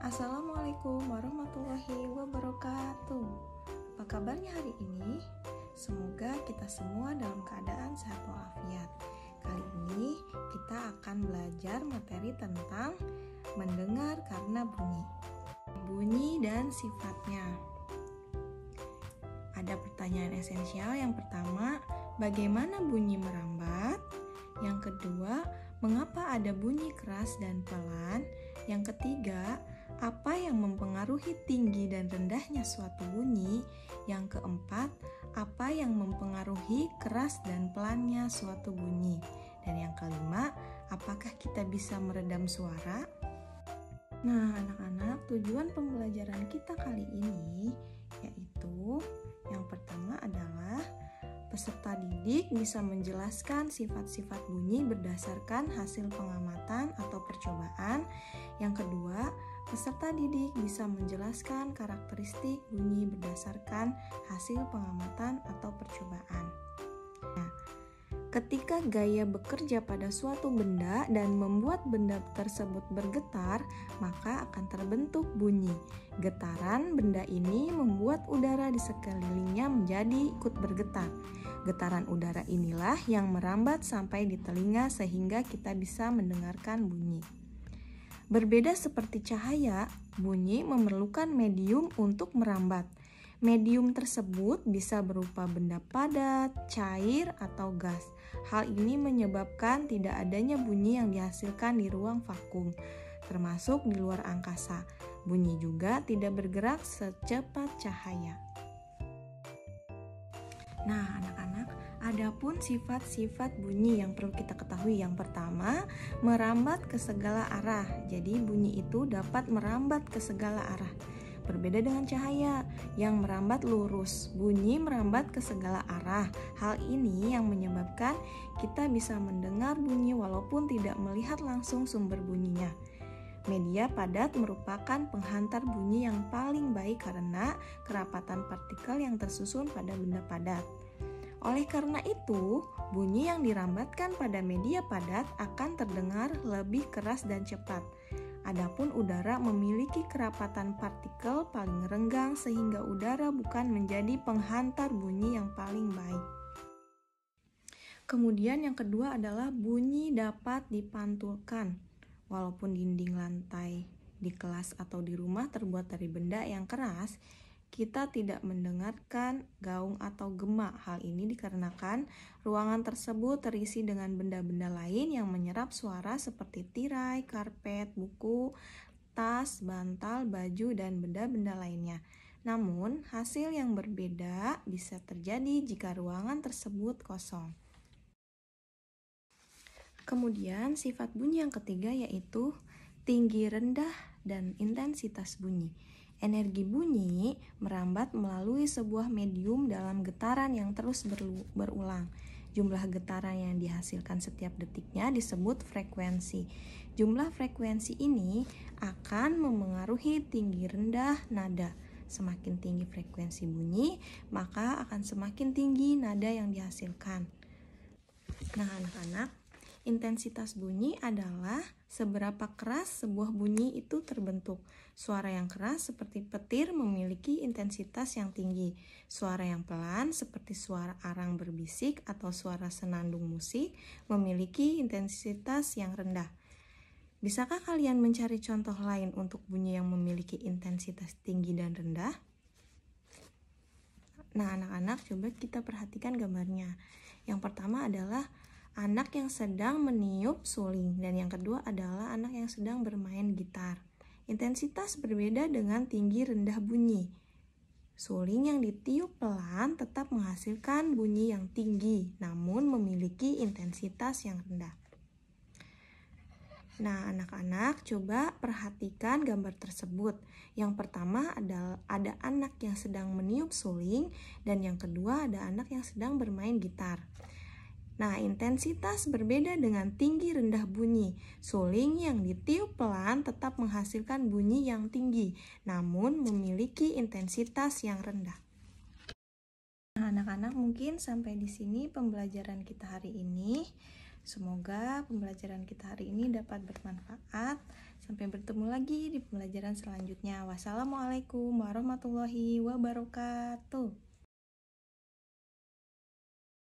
Assalamualaikum warahmatullahi wabarakatuh. Apa kabarnya hari ini? Semoga kita semua dalam keadaan sehat walafiat. Kali ini kita akan belajar materi tentang mendengar karena bunyi. Bunyi dan sifatnya. Ada pertanyaan esensial. Yang pertama, bagaimana bunyi merambat? Yang kedua, mengapa ada bunyi keras dan pelan? Yang ketiga, apa yang mempengaruhi tinggi dan rendahnya suatu bunyi? Yang keempat, apa yang mempengaruhi keras dan pelannya suatu bunyi? Dan yang kelima, apakah kita bisa meredam suara? Nah, anak-anak, tujuan pembelajaran kita kali ini yaitu yang pertama adalah peserta didik bisa menjelaskan sifat-sifat bunyi berdasarkan hasil pengamatan atau percobaan. Yang kedua, peserta didik bisa menjelaskan karakteristik bunyi berdasarkan hasil pengamatan atau percobaan. Nah, ketika gaya bekerja pada suatu benda dan membuat benda tersebut bergetar, maka akan terbentuk bunyi. Getaran benda ini membuat udara di sekelilingnya menjadi ikut bergetar. Getaran udara inilah yang merambat sampai di telinga sehingga kita bisa mendengarkan bunyi. Berbeda seperti cahaya, bunyi memerlukan medium untuk merambat. Medium tersebut bisa berupa benda padat, cair, atau gas. Hal ini menyebabkan tidak adanya bunyi yang dihasilkan di ruang vakum, termasuk di luar angkasa. Bunyi juga tidak bergerak secepat cahaya. Nah, anak-anak, adapun sifat-sifat bunyi yang perlu kita ketahui. Yang pertama, merambat ke segala arah. Jadi bunyi itu dapat merambat ke segala arah. Berbeda dengan cahaya yang merambat lurus, bunyi merambat ke segala arah. Hal ini yang menyebabkan kita bisa mendengar bunyi walaupun tidak melihat langsung sumber bunyinya. Media padat merupakan penghantar bunyi yang paling baik karena kerapatan partikel yang tersusun pada benda padat. Oleh karena itu, bunyi yang dirambatkan pada media padat akan terdengar lebih keras dan cepat. Adapun udara memiliki kerapatan partikel paling renggang sehingga udara bukan menjadi penghantar bunyi yang paling baik. Kemudian yang kedua adalah bunyi dapat dipantulkan. Walaupun dinding lantai di kelas atau di rumah terbuat dari benda yang keras, kita tidak mendengarkan gaung atau gema. Hal ini dikarenakan ruangan tersebut terisi dengan benda-benda lain yang menyerap suara seperti tirai, karpet, buku, tas, bantal, baju, dan benda-benda lainnya. Namun, hasil yang berbeda bisa terjadi jika ruangan tersebut kosong. Kemudian sifat bunyi yang ketiga yaitu tinggi, rendah, dan intensitas bunyi. Energi bunyi merambat melalui sebuah medium dalam getaran yang terus berulang. Jumlah getaran yang dihasilkan setiap detiknya disebut frekuensi. Jumlah frekuensi ini akan memengaruhi tinggi rendah nada. Semakin tinggi frekuensi bunyi, maka akan semakin tinggi nada yang dihasilkan. Nah, anak-anak, intensitas bunyi adalah seberapa keras sebuah bunyi itu terbentuk. Suara yang keras seperti petir memiliki intensitas yang tinggi. Suara yang pelan seperti suara arang berbisik atau suara senandung musik memiliki intensitas yang rendah. Bisakah kalian mencari contoh lain untuk bunyi yang memiliki intensitas tinggi dan rendah? Nah, anak-anak, coba kita perhatikan gambarnya. Yang pertama adalah anak yang sedang meniup suling, dan yang kedua adalah anak yang sedang bermain gitar. Intensitas berbeda dengan tinggi rendah bunyi. Suling yang ditiup pelan tetap menghasilkan bunyi yang tinggi, namun memiliki intensitas yang rendah. Nah, anak-anak, coba perhatikan gambar tersebut. Yang pertama ada anak yang sedang meniup suling, dan yang kedua ada anak yang sedang bermain gitar. Nah, intensitas berbeda dengan tinggi rendah bunyi. Suling yang ditiup pelan tetap menghasilkan bunyi yang tinggi, namun memiliki intensitas yang rendah. Nah, anak-anak, mungkin sampai di sini pembelajaran kita hari ini. Semoga pembelajaran kita hari ini dapat bermanfaat. Sampai bertemu lagi di pembelajaran selanjutnya. Wassalamualaikum warahmatullahi wabarakatuh.